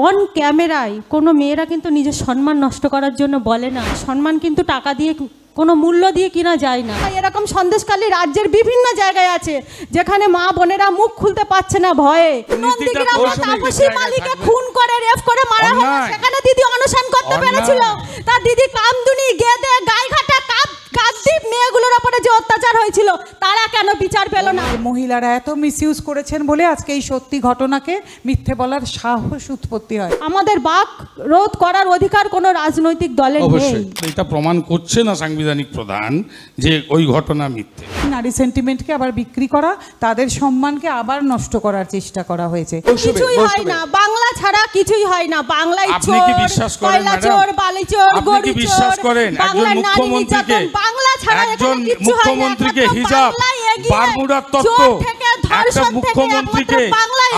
On ক্যামেরায় কোনো মেয়েরা কিন্তু নিজের সম্মান নষ্ট করার জন্য বলে না। সম্মান কিন্তু টাকা দিয়ে কোনো মূল্য দিয়ে কিনা যায় না। এরকম সন্দেশখালী রাজ্যের বিভিন্ন জায়গায় আছে যেখানে মা বোনেরা মুখ খুলতে পারছে না ভয়ে। নন্দীগ্রামে তাপসী মালিকে খুন করে রেপ করে মারা হলো, সেখানে দিদি অনশন করতে পেরেছিল। তার দিদি কামদুনি গেদে গাইঘাটা কাকদ্বীপ মেয়েগুলোর উপরে যে অত্যাচার হয়েছিল তারা কেন বিচার পেল না? মহিলারা এত মিসইউজ করেছেন বলে আজকে এই সত্যি ঘটনাকে মিথ্যে বলার সাহস উৎপত্তি হয়। আমাদের বাক রোধ করার অধিকার কোনো রাজনৈতিক দলের নেই। এটা প্রমাণ করছে না সাংবিধানিক প্রধান যে ওই ঘটনা মিথ্যে। নারী সেন্টিমেন্টকে আবার বিক্রি করা, তাদের সম্মানকে আবার নষ্ট করার চেষ্টা করা হয়েছে। কিছুই হয় না, বাংলা ছাড়া কিছুই হয় না। বাংলায় আপনি কি বিশ্বাস করেন চোর, বালি চোর, আপনি কি বিশ্বাস করেন একজন মুখ্যমন্ত্রীকে হিজাব বারমুডার তত্ত্ব একটা মুখ্যমন্ত্রীকে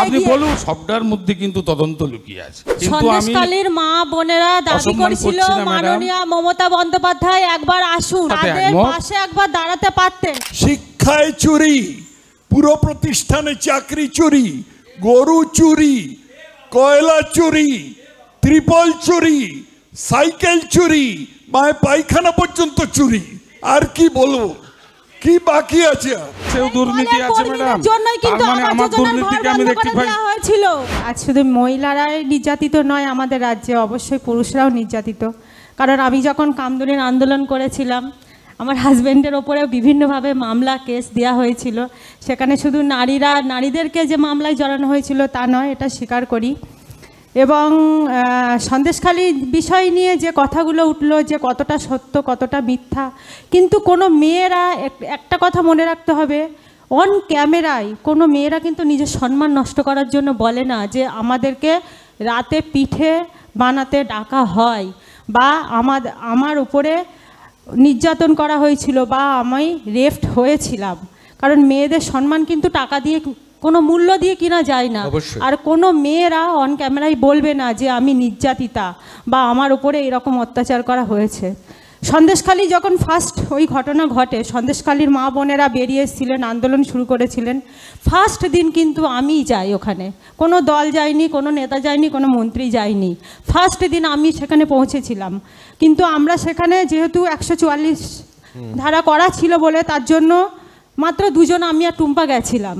আপনি বলুন, সবটার মধ্যে কিন্তু তদন্ত লুকিয়ে আছে। কিন্তু সন্দেশখালীর মা বোনেরা দাবি করেছিল মাননীয় মমতা বন্দ্যোপাধ্যায় একবার আসুন, তাদের পাশে একবার দাঁড়াতে পারতেন। শিক্ষায় চুরি, পুরো প্রতিষ্ঠানে চাকরি চুরি, গরু চুরি, কয়লা চুরি, ত্রিপল চুরি, সাইকেল চুরি, মায়ের পায়খানা পর্যন্ত চুরি। আর কি বলবো, কি বাকি আছে? সেও দুর্নীতি আছে ম্যাডাম, তার মানে আমার দুর্নীতিকে আমি রেকটিফাই হয়েছিল। আজ শুধু মহিলারাই নির্যাতিত নয়, আমাদের রাজ্যে অবশ্যই পুরুষরাও নির্যাতিত। কারণ আমি যখন কামদুনির আন্দোলন করেছিলাম, আমার হাজব্যান্ডের ওপরেও বিভিন্নভাবে মামলা কেস দেওয়া হয়েছিল। সেখানে শুধু নারীদেরকে যে মামলায় জড়ানো হয়েছিল তা নয়, এটা স্বীকার করি। এবং সন্দেশখালী বিষয় নিয়ে যে কথাগুলো উঠলো, যে কতটা সত্য কতটা মিথ্যা, কিন্তু কোনো মেয়েরা একটা কথা মনে রাখতে হবে, অন ক্যামেরায় কোনো মেয়েরা কিন্তু নিজের সম্মান নষ্ট করার জন্য বলে না যে আমাদেরকে রাতে পিঠে বানাতে ডাকা হয় বা আমার উপরে নির্যাতন করা হয়েছিল বা আমি রেপড হয়েছিলাম। কারণ মেয়েদের সম্মান কিন্তু টাকা দিয়ে কোনো মূল্য দিয়ে কিনা যায় না। আর কোনো মেয়েরা অন ক্যামেরায় বলবে না যে আমি নির্যাতিতা বা আমার উপরে এরকম অত্যাচার করা হয়েছে। সন্দেশখালী যখন ফার্স্ট ওই ঘটনা ঘটে, সন্দেশখালীর মা বোনেরা বেরিয়ে এসেছিলেন, আন্দোলন শুরু করেছিলেন। ফার্স্ট দিন কিন্তু আমিই যাই ওখানে, কোনো দল যায়নি, কোনো নেতা যায়নি, কোনো মন্ত্রী যায়নি। ফার্স্ট দিন আমি সেখানে পৌঁছেছিলাম। কিন্তু আমরা সেখানে যেহেতু 144 ধারা করা ছিল বলে তার জন্য মাত্র দুজন, আমি আর টুম্পা গেছিলাম।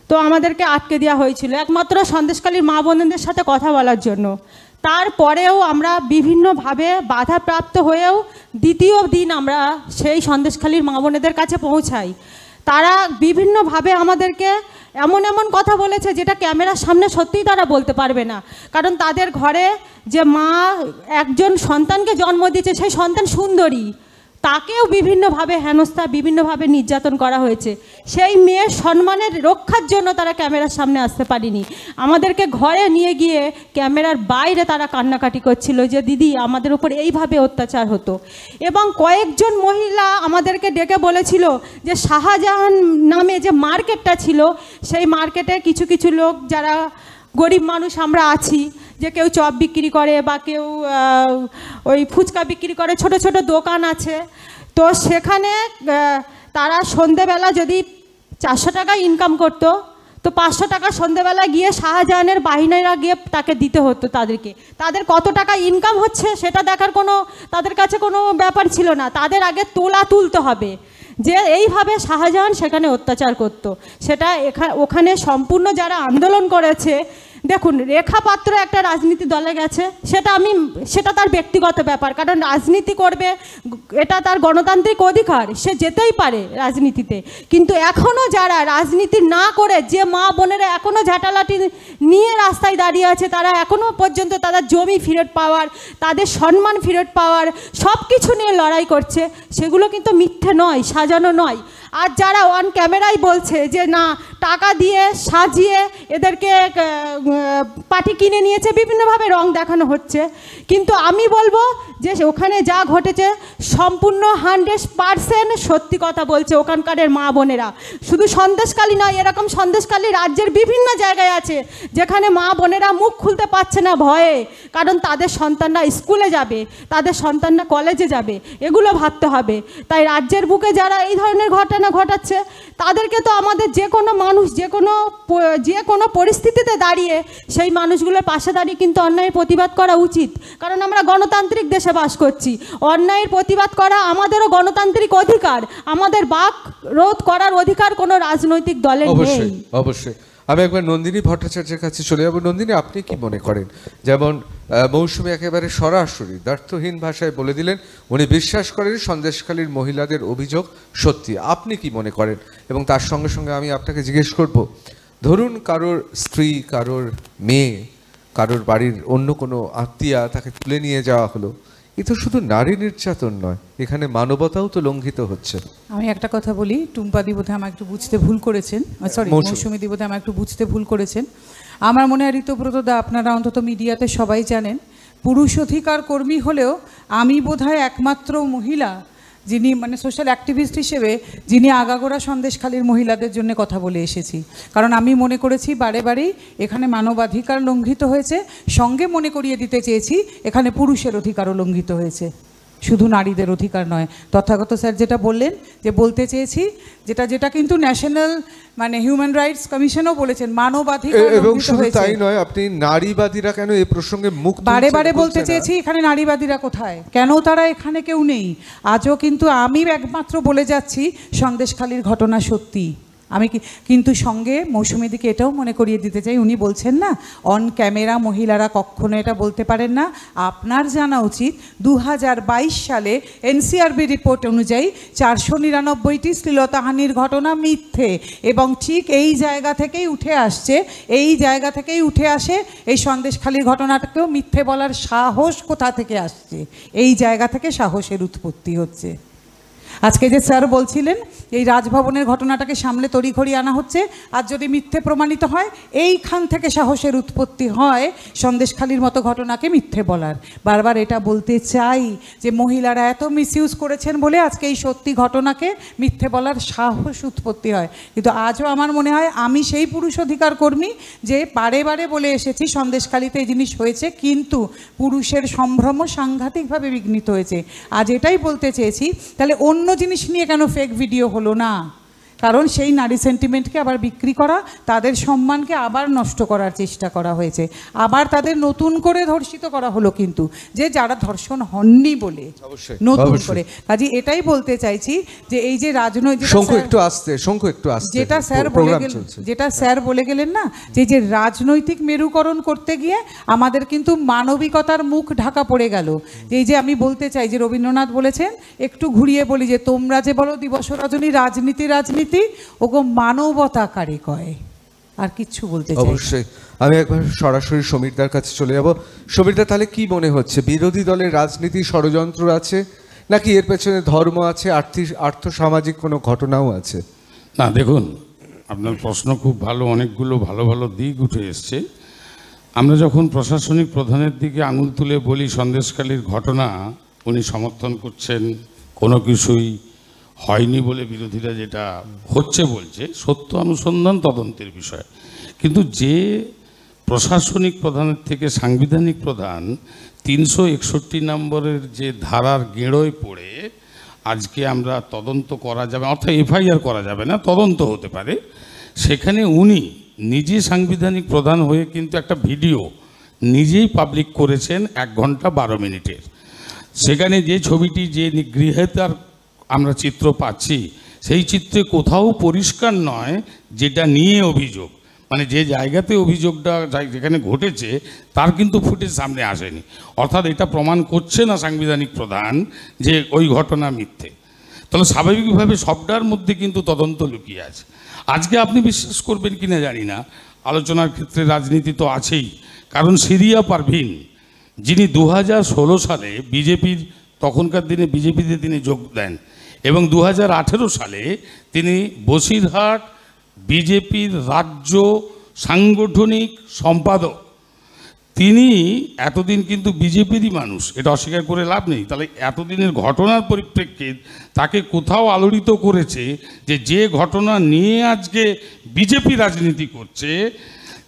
তো আমাদেরকে আটকে দেওয়া হয়েছিল একমাত্র সন্দেশখালীর মা বোনদের সাথে কথা বলার জন্য। তারপরেও আমরা বিভিন্নভাবে বাধাপ্রাপ্ত হয়েও দ্বিতীয় দিন আমরা সেই সন্দেশখালীর মা বোনেদের কাছে পৌঁছাই। তারা বিভিন্নভাবে আমাদেরকে এমন কথা বলেছে যেটা ক্যামেরার সামনে সত্যিই তারা বলতে পারবে না। কারণ তাদের ঘরে যে মা একজন সন্তানকে জন্ম দিয়েছে, সেই সন্তান সুন্দরী, তাকেও বিভিন্নভাবে হেনস্থা, বিভিন্নভাবে নির্যাতন করা হয়েছে। সেই মেয়ের সম্মানের রক্ষার জন্য তারা ক্যামেরার সামনে আসতে পারেনি। আমাদেরকে ঘরে নিয়ে গিয়ে ক্যামেরার বাইরে তারা কান্নাকাটি করছিল যে দিদি আমাদের উপর এইভাবে অত্যাচার হতো। এবং কয়েকজন মহিলা আমাদেরকে ডেকে বলেছিল যে শাহজাহান নামে যে মার্কেটটা ছিল, সেই মার্কেটে কিছু লোক যারা গরিব মানুষ আমরা আছি, যে কেউ চপ বিক্রি করে বা কেউ ওই ফুচকা বিক্রি করে, ছোট ছোট দোকান আছে। তো সেখানে তারা সন্ধেবেলা যদি 400 টাকা ইনকাম করতো, তো 500 টাকা সন্ধেবেলা গিয়ে শাহজাহানের বাহিনীরা গিয়ে তাকে দিতে হতো তাদেরকে। তাদের কত টাকা ইনকাম হচ্ছে সেটা দেখার তাদের কাছে কোনো ব্যাপার ছিল না। তাদের আগে তোলা তুলতে হবে যে এইভাবে শাহজাহান সেখানে অত্যাচার করত। সেটা ওখানে সম্পূর্ণ যারা আন্দোলন করেছে, দেখুন রেখা পাত্র একটা রাজনীতি দলে গেছে, সেটা তার ব্যক্তিগত ব্যাপার। কারণ রাজনীতি করবে, এটা তার গণতান্ত্রিক অধিকার, সে যেতেই পারে রাজনীতিতে। কিন্তু এখনও যারা রাজনীতি না করে, যে মা বোনেরা এখনও ঝাঁটালাটি নিয়ে রাস্তায় দাঁড়িয়ে আছে, তারা এখনও পর্যন্ত তাদের জমি ফেরত পাওয়ার, তাদের সম্মান ফেরত পাওয়ার সব কিছু নিয়ে লড়াই করছে, সেগুলো কিন্তু মিথ্যে নয়, সাজানো নয়। আর যারা অন ক্যামেরায় বলছে যে না টাকা দিয়ে সাজিয়ে এদেরকে পার্টি কিনে নিয়েছে, বিভিন্নভাবে রং দেখানো হচ্ছে, কিন্তু আমি বলবো যে ওখানে যা ঘটেছে সম্পূর্ণ 100% সত্যি কথা বলছে ওখানকার মা বোনেরা। শুধু সন্দেশখালী নয়, এরকম সন্দেশখালী রাজ্যের বিভিন্ন জায়গায় আছে যেখানে মা বোনেরা মুখ খুলতে পারছে না ভয়ে। কারণ তাদের সন্তানরা স্কুলে যাবে, তাদের সন্তানরা কলেজে যাবে, এগুলো ভাবতে হবে। তাই রাজ্যের বুকে যারা এই ধরনের ঘটনা ঘটাচ্ছে তাদেরকে তো আমাদের যে কোনো মানুষ যে কোনো পরিস্থিতিতে দাঁড়িয়ে সেই মানুষগুলোর পাশে দাঁড়িয়ে কিন্তু অন্যায়ের প্রতিবাদ করা উচিত। কারণ আমরা গণতান্ত্রিক দেশে বাস করছি, অন্যায়ের প্রতিবাদ করা আমাদেরও গণতান্ত্রিক অধিকার। আমাদের বাক রোধ করার অধিকার কোনো রাজনৈতিক দলের নেই। অবশ্যই। আমি একবার নন্দিনী ভট্টাচার্যের কাছে চলে যাব। নন্দিনী, আপনি কি মনে করেন? যেমন মৌসুমী একেবারে সরাসরি দ্ব্যর্থহীন ভাষায় বলে দিলেন উনি বিশ্বাস করেন সন্দেশখালীর মহিলাদের অভিযোগ সত্যি। আপনি কি মনে করেন? এবং তার সঙ্গে সঙ্গে আমি আপনাকে জিজ্ঞেস করব, ধরুন কারোর স্ত্রী, কারোর মেয়ে, কারোর বাড়ির অন্য কোনো আত্মীয়া তাকে তুলে নিয়ে যাওয়া হলো, এ তো শুধু নারী নির্যাতন নয়, এখানে মানবতাও তো লঙ্ঘিত হচ্ছে। আমি একটা কথা বলি, টুম্পাদি বোধহয় আমার একটু বুঝতে ভুল করেছেন, সরি মৌসুমী দি বোধহয় আমার একটু বুঝতে ভুল করেছেন। আমার মনে হয় ঋতব্রত দা, আপনারা অন্তত মিডিয়াতে সবাই জানেন, পুরুষ অধিকার কর্মী হলেও আমি বোধহয় একমাত্র মহিলা যিনি মানে সোশ্যাল অ্যাক্টিভিস্ট হিসেবে যিনি আগাগোড়া সন্দেশখালীর মহিলাদের জন্য কথা বলে এসেছি। কারণ আমি মনে করেছি বারে বারেই এখানে মানবাধিকার লঙ্ঘিত হয়েছে, সঙ্গে মনে করিয়ে দিতে চেয়েছি এখানে পুরুষের অধিকারও লঙ্ঘিত হয়েছে, শুধু নারীদের অধিকার নয়। তথাগত স্যার যেটা বললেন, যে বলতে চেয়েছি যেটা কিন্তু ন্যাশনাল মানে হিউম্যান রাইটস কমিশনও বলেছেন, মানবাধিকার এবং লঙ্ঘিত শুধু হয়েছে। তাই নয়, আপনি নারীবাদীরা কেন এই প্রসঙ্গে মুখ বারে বারে বলতে চেয়েছি এখানে নারীবাদীরা কোথায়, কেন তারা এখানে কেউ নেই। আজও কিন্তু আমি একমাত্র বলে যাচ্ছি সন্দেশখালীর ঘটনা সত্যি। আমি কিন্তু সঙ্গে মৌসুমী দিকে এটাও মনে করিয়ে দিতে চাই, উনি বলছেন না অন ক্যামেরা মহিলারা কখনো এটা বলতে পারেন না। আপনার জানা উচিত 2022 সালে এনসিআরবি রিপোর্ট অনুযায়ী 499টি শ্লীলতাহানির ঘটনা মিথ্যে, এবং ঠিক এই জায়গা থেকেই উঠে আসে এই সন্দেশখালীর ঘটনাটাকেও মিথ্যে বলার সাহস কোথা থেকে আসছে, এই জায়গা থেকে সাহসের উৎপত্তি হচ্ছে। আজকে যে স্যার বলছিলেন এই রাজভবনের ঘটনাটাকে সামলে তড়িঘড়ি আনা হচ্ছে, আর যদি মিথ্যে প্রমাণিত হয় এইখান থেকে সাহসের উৎপত্তি হয় সন্দেশখালীর মতো ঘটনাকে মিথ্যে বলার। বারবার এটা বলতে চাই যে মহিলারা এত মিসইউজ করেছেন বলে আজকে এই সত্যি ঘটনাকে মিথ্যে বলার সাহস উৎপত্তি হয়। কিন্তু আজও আমার মনে হয় আমি সেই পুরুষ অধিকার কর্মী যে বারে বারে বলে এসেছি সন্দেশখালীতে এই জিনিস হয়েছে, কিন্তু পুরুষের সম্ভ্রম সাংঘাতিকভাবে বিঘ্নিত হয়েছে। আজ এটাই বলতে চেয়েছি, তাহলে অন্য জিনিস নিয়ে কেন ফেক ভিডিও হলো না? কারণ সেই নারী সেন্টিমেন্টকে আবার বিক্রি করা, তাদের সম্মানকে আবার নষ্ট করার চেষ্টা করা হয়েছে, আবার তাদের নতুন করে ধর্ষিত করা হলো, কিন্তু যে যারা ধর্ষণ হননি বলে নতুন করে। কাজে এটাই বলতে চাইছি যে এই যে রাজনৈতিক যেটা স্যার বলে গেলেন না, যে রাজনৈতিক মেরুকরণ করতে গিয়ে আমাদের কিন্তু মানবিকতার মুখ ঢাকা পড়ে গেল। এই যে আমি বলতে চাই যে রবীন্দ্রনাথ বলেছেন, একটু ঘুরিয়ে বলি যে তোমরা যে বলো দিবস রজনী রাজনীতি ওগো মানবতা কারে কয়, আর কিচ্ছু বলতে চাই। অবশ্যই আমি একবার সরাসরি সমীরদার কাছে চলে যাব। সমীরদা, তাহলে কি মনে হচ্ছে বিরোধী দলের রাজনীতি ষড়যন্ত্র আছে, নাকি এর পেছনে ধর্ম আছে, আর্থসামাজিক কোনো ঘটনাও আছে? না, দেখুন আপনার প্রশ্ন খুব ভালো, অনেকগুলো ভালো ভালো দিক উঠে এসছে। আমরা যখন প্রশাসনিক প্রধানের দিকে আঙুল তুলে বলি সন্দেশখালীর ঘটনা উনি সমর্থন করছেন, কোনো কিছুই হয়নি বলে বিরোধীরা যেটা হচ্ছে বলছে, সত্য অনুসন্ধান তদন্তের বিষয়। কিন্তু যে প্রশাসনিক প্রধানের থেকে সাংবিধানিক প্রধান 361 নম্বরের যে ধারার গেঁড়োয় পড়ে আজকে আমরা তদন্ত করা যাবে, অর্থাৎ এফআইআর করা যাবে না, তদন্ত হতে পারে, সেখানে উনি নিজে সাংবিধানিক প্রধান হয়ে কিন্তু একটা ভিডিও নিজেই পাবলিক করেছেন 1 ঘন্টা 12 মিনিটের। সেখানে যে ছবিটি, যে গৃহীতার আমরা চিত্র পাচ্ছি, সেই চিত্রে কোথাও পরিষ্কার নয় যেটা নিয়ে অভিযোগ, মানে যে জায়গাতে অভিযোগটা যেখানে ঘটেছে তার কিন্তু ফুটেজ সামনে আসেনি। অর্থাৎ এটা প্রমাণ করছে না সাংবিধানিক প্রধান যে ওই ঘটনা মিথ্যে। তাহলে স্বাভাবিকভাবে সবটার মধ্যে কিন্তু তদন্ত লুকিয়ে আছে। আজকে আপনি বিশ্বাস করবেন কিনা জানি না, আলোচনার ক্ষেত্রে রাজনীতি তো আছেই, কারণ সিরিয়া পারভিন যিনি 2016 সালে বিজেপির, তখনকার দিনে বিজেপিতে তিনি যোগ দেন, এবং 2018 সালে তিনি বসিরহাট বিজেপির রাজ্য সাংগঠনিক সম্পাদক। তিনি এতদিন কিন্তু বিজেপিরই মানুষ, এটা অস্বীকার করে লাভ নেই। তাহলে এতদিনের ঘটনার পরিপ্রেক্ষিতে তাকে কোথাও আলোড়িত করেছে যে ঘটনা নিয়ে আজকে বিজেপি রাজনীতি করছে,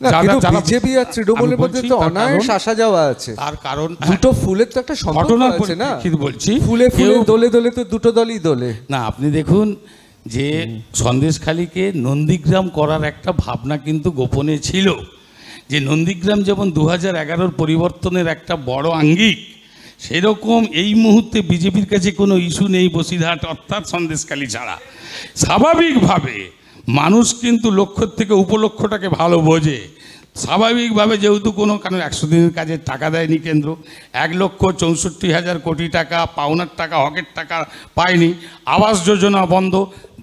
না, যারা- কিন্তু যারা- বিজেপি আর তৃণমূলের আমি মধ্যে বলছি তো তার অনায়াস কারণ- আসা যাওয়া আছে। তার কারণ দুটো ফুলের তো একটা সম্পর্ক ঘটনার আছে না, পরিপ্রেক্ষিত বলছি। ফুলে ফুলে কেউ- দোলে দোলে তো দুটো দলই দোলে। না, আপনি দেখুন যে সন্দেশখালীকে নন্দীগ্রাম করার একটা ভাবনা কিন্তু গোপনে ছিল, যে নন্দীগ্রাম যেমন 2011 পরিবর্তনের একটা বড় আঙ্গিক, সেরকম এই মুহূর্তে বিজেপির কাছে কোনো ইস্যু নেই বসিরহাট অর্থাৎ সন্দেশখালী ছাড়া। স্বাভাবিকভাবে মানুষ কিন্তু লক্ষ্যের থেকে উপলক্ষ্যটাকে ভালো বোঝে। স্বাভাবিকভাবে যেহেতু কোনো কারণ 100 দিনের কাজের টাকা দেয়নি কেন্দ্র, 1,64,000 কোটি টাকা পাওনার টাকা হকের টাকা পায়নি, আবাস যোজনা বন্ধ,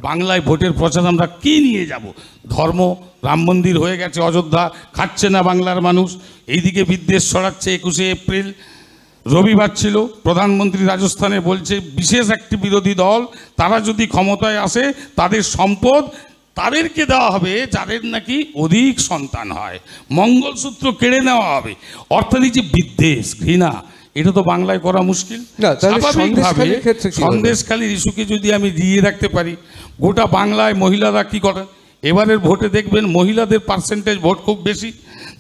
বাংলায় ভোটের প্রচার আমরা কী নিয়ে যাব? ধর্ম, রাম মন্দির হয়ে গেছে অযোধ্যা, খাচ্ছে না বাংলার মানুষ, এইদিকে বিদ্বেষ ছড়াচ্ছে। 21শে এপ্রিল রবিবার ছিল, প্রধানমন্ত্রী রাজস্থানে বলছে বিশেষ একটি বিরোধী দল তারা যদি ক্ষমতায় আসে তাদের সম্পদ তাদেরকে দেওয়া হবে যাদের নাকি অধিক সন্তান হয়, মঙ্গলসূত্র কেড়ে নেওয়া হবে। অর্থাৎ এই যে বিদ্বেষ, ঘৃণা, এটা তো বাংলায় করা মুশকিল। না, তাহলে স্বাভাবিকভাবে সন্দেশখালীর ক্ষেত্রে কি হলো? সন্দেশখালীর ইস্যুকে যদি আমি দিয়ে রাখতে পারি, গোটা বাংলায় মহিলারা কি করেন, এবারের ভোটে দেখবেন মহিলাদের পার্সেন্টেজ ভোট খুব বেশি।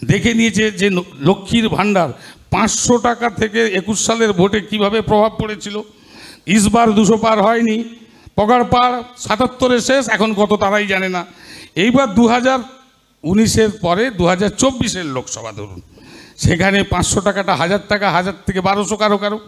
দেখে নিয়েছে যে লক্ষ্মীর ভাণ্ডার 500 টাকা থেকে 21 সালের ভোটে কিভাবে প্রভাব পড়েছিল। ইসবার 200 পার হয়নি, পগার পার 77-এ শেষ, এখন কত তারাই জানে না। এইবার 2019-এর পরে 2024-এর লোকসভা ধরুন, সেখানে 500 টাকাটা 1000 টাকা, 1000 থেকে 1200 কারো কারো।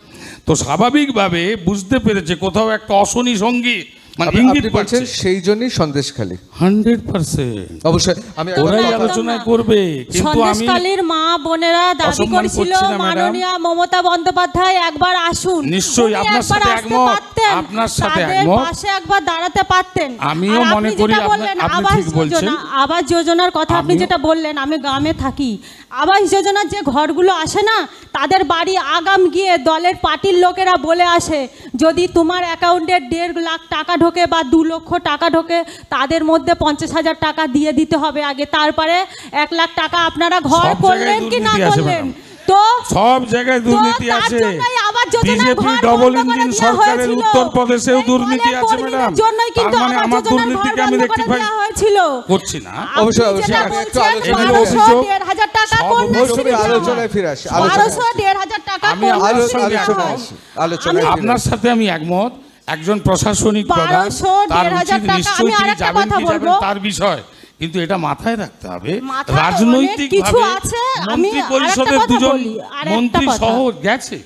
তো স্বাভাবিকভাবে বুঝতে পেরেছে কোথাও একটা অশনি সঙ্গী মানে ইঙ্গিত আপনি বলছেন পাচ্ছে। সেই জন্যই সন্দেশখালী। 100% অবশ্যই আমি ওরাই একদম আলোচনা না। করবে, কিন্তু আমি সন্দেশখালীর মা বোনেরা দাবি অসম্মান করেছিল করছি না, ম্যাডাম। মাননীয় মমতা বন্দ্যোপাধ্যায় একবার আসুন, নিশ্চয়ই, উনি আপনার একবার সাথে আসতে একমত, পারতেন, আপনার সাথে তাদের একমত। পাশে একবার দাঁড়াতে পারতেন। আমিও আর মনে আপনি করি যেটা আপনার- বললেন, আপনি আবাস ঠিক বলছেন। যোজনা, আবাস যোজনার কথা আপনি আমিও- যেটা বললেন, আমি গ্রামে থাকি, আবাস যোজনার যে ঘরগুলো আসে না, তাদের বাড়ি আগাম গিয়ে দলের পার্টির লোকেরা বলে আসে যদি তোমার অ্যাকাউন্টে 1.5 লাখ টাকা ঢোকে বা 2 লক্ষ টাকা ঢোকে, তাদের মধ্যে 50,000 টাকা দিয়ে দিতে হবে আগে, তারপরে 1 লাখ টাকা আপনারা ঘর সব করলেন জায়গায় কি না দুর্নীতি আছে, করলেন। ম্যাডাম। তো সব জায়গায় দুর্নীতি তার আছে। জন্যই আবাস যোজনার বিজেপি ঘর ডবল বন্ধ করে ইঞ্জিন দেওয়া সরকারের হয়েছিল। উত্তরপ্রদেশেও এই দুর্নীতি দলের আছে, কর্মীদের ম্যাডাম। জন্যই তার কিন্তু মানে আবাস আমার যোজনার ঘর দুর্নীতিকে আমি বন্ধ করে রেকটিফাই দেওয়া হয়েছিল। করছি না। আপনি অবশ্যই, অবশ্যই, যেটা আমি একটু বলছেন, আলোচনা 1200, অভিযোগ, 1,500 টাকা সব কন্যাশ্রী অভিযোগ মৌসুমী দেওয়া। আলোচনায় ফিরে আসি, 1200, 1,500 টাকা আমি কন্যাশ্রী আলোচনায় দেওয়া আলোচনায় হয়। আসি, আলোচনায় ফিরে আপনার আসি। সাথে আমি একমত, একজন প্রশাসনিক প্রধান 1200, তার 1,500 উচিত টাকা। নিশ্চয়ই আমি তিনি আরেকটা যাবেন কথা কি যাবেন বলবো। তার বিষয়, কিন্তু এটা মাথায় রাখতে হবে মাথায় রাজনৈতিক অনেক কিছু ভাবে আছে। আমি মন্ত্রী আরেকটা পরিষদের কথা 2জন বলি, আরেকটা মন্ত্রী কথা। সহ গেছে,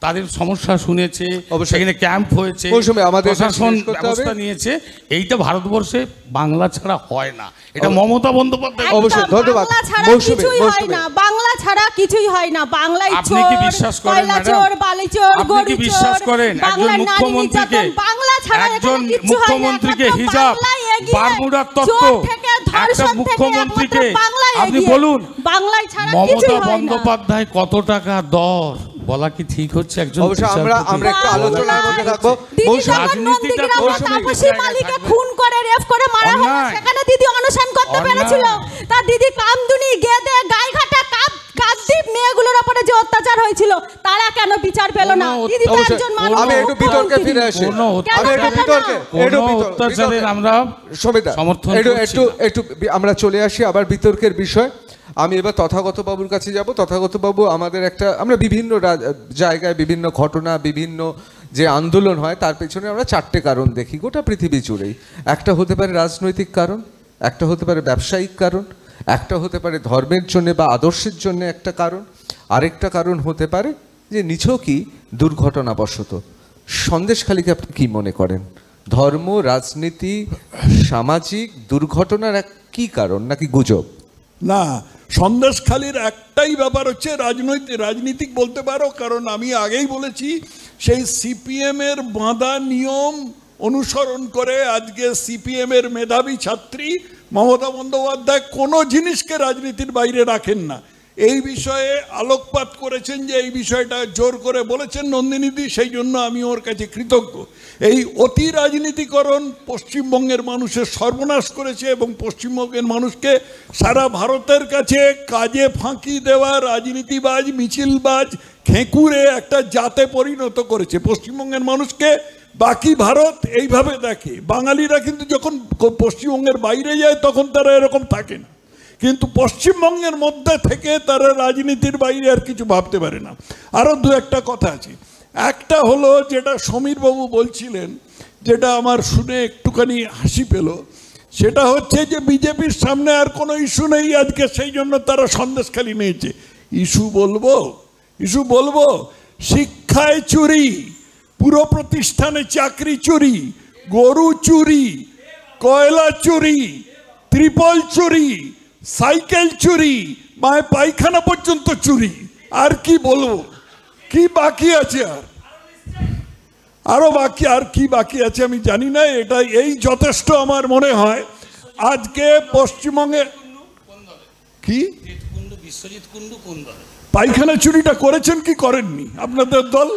তাদের সমস্যা শুনেছে, অবশ্যই। সেখানে ক্যাম্প হয়েছে, মৌসুমী, আমাদের এটা প্রশাসন শেষ করতে হবে। ব্যবস্থা নিয়েছে। এইটা ভারতবর্ষে বাংলা ছাড়া হয় না, এটা মমতা বন্দ্যোপাধ্যায় একদম, অবশ্যই, ধন্যবাদ। বাংলা ছাড়া মৌসুমী, কিছুই হয় মৌসুমী। না, বাংলা ছাড়া কিছুই হয় না। বাংলায় আপনি কি বিশ্বাস করেন, কয়লা ম্যাডাম? চোর, বালি চোর, আপনি কি গরু বিশ্বাস চোর, করেন একজন বাংলার নারী মুখ্যমন্ত্রীকে, নির্যাতন, বাংলা ছাড়া এখানে একজন কিচ্ছু হয় না। মুখ্যমন্ত্রীকে একমাত্র হিজাব, বাংলায় এগিয়ে, বারমুডার তত্ত্ব, চোর থেকে একটা ধর্ষণ থেকে মুখ্যমন্ত্রীকে একমাত্র বাংলায় আপনি এগিয়ে। বলুন, বাংলায় ছাড়া মমতা কিছুই হয় না। বন্দ্যোপাধ্যায় কত টাকা দর বলা কি ঠিক হচ্ছে? একজন অবশ্যই বিচারপতি? আমরা একটু আলোচনার মধ্যে থাকবো। দিদি মৌসুমী, যখন রাজনীতিটা নন্দীগ্রামে মৌসুমী তাপসী জায়গায় মালিককে থাকবে। খুন করে রেপ করে মারা হলো, অন্যায়। সেখানে দিদি অনশন করতে অন্যায়। পেরেছিল। তার দিদি কামদুনি, গেদে, গাইঘাটা, কাকদ্বীপ মেয়েগুলোর উপরে যে অত্যাচার হয়েছিল, তারা কেন বিচার পেল না? কোনো দিদি তো অবশ্যই। একজন মানুষ, আমি একটু বিতর্কে ফিরে আসি। কোনো আমি একটু কেন বিতর্কে, না? একটু কোনো বিতর্কে। অত্যাচারের আমরা সবিতা, সমর্থন একটু করছি একটু না। একটু আমরা চলে আসি আবার বিতর্কের বিষয়। আমি এবার তথাগত বাবুর কাছে যাব। তথাগত বাবু, আমাদের একটা আমরা বিভিন্ন জায়গায় বিভিন্ন ঘটনা, বিভিন্ন যে আন্দোলন হয় তার পেছনে আমরা 4টে কারণ দেখি গোটা পৃথিবী জুড়েই। একটা হতে পারে রাজনৈতিক কারণ, একটা হতে পারে ব্যবসায়িক কারণ, একটা হতে পারে ধর্মের জন্য বা আদর্শের জন্য একটা কারণ, আরেকটা কারণ হতে পারে যে নিছকই দুর্ঘটনাবশত। সন্দেশখালীকে আপনি কি মনে করেন? ধর্ম, রাজনীতি, সামাজিক দুর্ঘটনার এক কি কারণ নাকি গুজব? না, সন্দেশখালীর একটাই ব্যাপার হচ্ছে রাজনীতিক বলতে পারো, কারণ আমি আগেই বলেছি সেই সিপিএমের বাঁধা নিয়ম অনুসরণ করে আজকে সিপিএমের মেধাবী ছাত্রী মমতা বন্দ্যোপাধ্যায় কোনো জিনিসকে রাজনীতির বাইরে রাখেন না। এই বিষয়ে আলোকপাত করেছেন, যে এই বিষয়টা জোর করে বলেছেন নন্দিনীদি, সেই জন্য আমি ওর কাছে কৃতজ্ঞ। এই অতি রাজনীতিকরণ পশ্চিমবঙ্গের মানুষের সর্বনাশ করেছে এবং পশ্চিমবঙ্গের মানুষকে সারা ভারতের কাছে কাজে ফাঁকি দেওয়া রাজনীতিবাজ, মিছিলবাজ, খেঁকুরে একটা জাতে পরিণত করেছে। পশ্চিমবঙ্গের মানুষকে বাকি ভারত এইভাবে দেখে, বাঙালিরা কিন্তু যখন পশ্চিমবঙ্গের বাইরে যায় তখন তারা এরকম থাকে না। কিন্তু পশ্চিমবঙ্গের মধ্যে থেকে তারা রাজনীতির বাইরে আর কিছু ভাবতে পারে না। আরও দু একটা কথা আছে। একটা হলো যেটা সমীরবাবু বলছিলেন, যেটা আমার শুনে একটুখানি হাসি পেল, সেটা হচ্ছে যে বিজেপির সামনে আর কোনো ইস্যু নেই আজকে, সেই জন্য তারা সন্দেশখালি নিয়েছে। ইস্যু বলবো শিক্ষায় চুরি, পুরো প্রতিষ্ঠানে চাকরি চুরি, গরু চুরি, কয়লা চুরি, ত্রিপল চুরি, সাইকেল চুরি, মায়ের পায়খানা পর্যন্ত চুরি। আর কি বলবো, কি বাকি আছে? আরো বাকি আর কি বাকি আছে আমি জানি না। এটা এই যথেষ্ট আমার মনে হয়। আজকে পশ্চিমবঙ্গে কি পায়খানা চুরিটা করেছেন কি করেননি আপনাদের দল?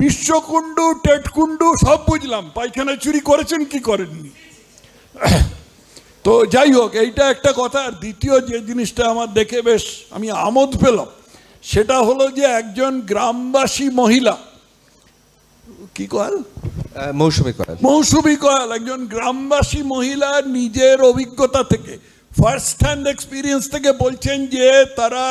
বিশ্বকুণ্ডু টেটকুণ্ডু সব বুঝলাম, পায়খানা চুরি করেছেন কি করেননি? তো যাই হোক, এইটা একটা কথা। আর দ্বিতীয় যে জিনিসটা আমার দেখে বেশ আমি আমোদ পেলাম, সেটা হলো যে একজন গ্রামবাসী মহিলা, কি কয়াল, মৌসুমী কয়াল, একজন গ্রামবাসী মহিলা নিজের অভিজ্ঞতা থেকে, ফার্স্ট হ্যান্ড এক্সপিরিয়েন্স থেকে বলছেন যে তারা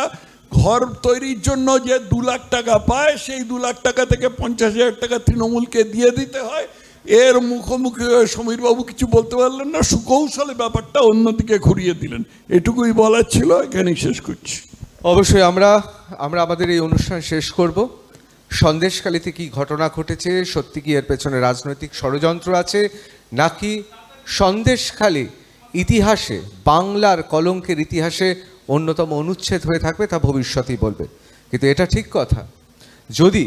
ঘর তৈরির জন্য যে 2 লাখ টাকা পায়, সেই 2 লাখ টাকা থেকে 50,000 টাকা তৃণমূলকে দিয়ে দিতে হয়। এর মুখোমুখি সমীরবাবু কিছু বলতে পারলেন না, সুকৌশলে ব্যাপারটা অন্যদিকে ঘুরিয়ে দিলেন। এটুকুই বলার ছিল, এখানেই শেষ করছি। অবশ্যই আমরা আমাদের এই অনুষ্ঠান শেষ করব। সন্দেশখালীতে কি ঘটনা ঘটেছে, সত্যি কি এর পেছনে রাজনৈতিক ষড়যন্ত্র আছে, নাকি সন্দেশখালী ইতিহাসে, বাংলার কলঙ্কের ইতিহাসে অন্যতম অনুচ্ছেদ হয়ে থাকবে, তা ভবিষ্যতেই বলবে। কিন্তু এটা ঠিক কথা, যদি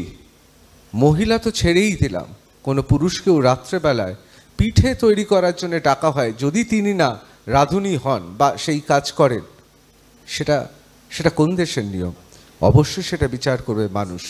মহিলা তো ছেড়েই দিলাম, কোনো পুরুষকেও রাত্রেবেলায় পিঠে তৈরি করার জন্য ডাকা হয়, যদি তিনি না রাঁধুনি হন বা সেই কাজ করেন, সেটা কোন দেশের নিয়ম? অবশ্যই সেটা বিচার করবে মানুষ।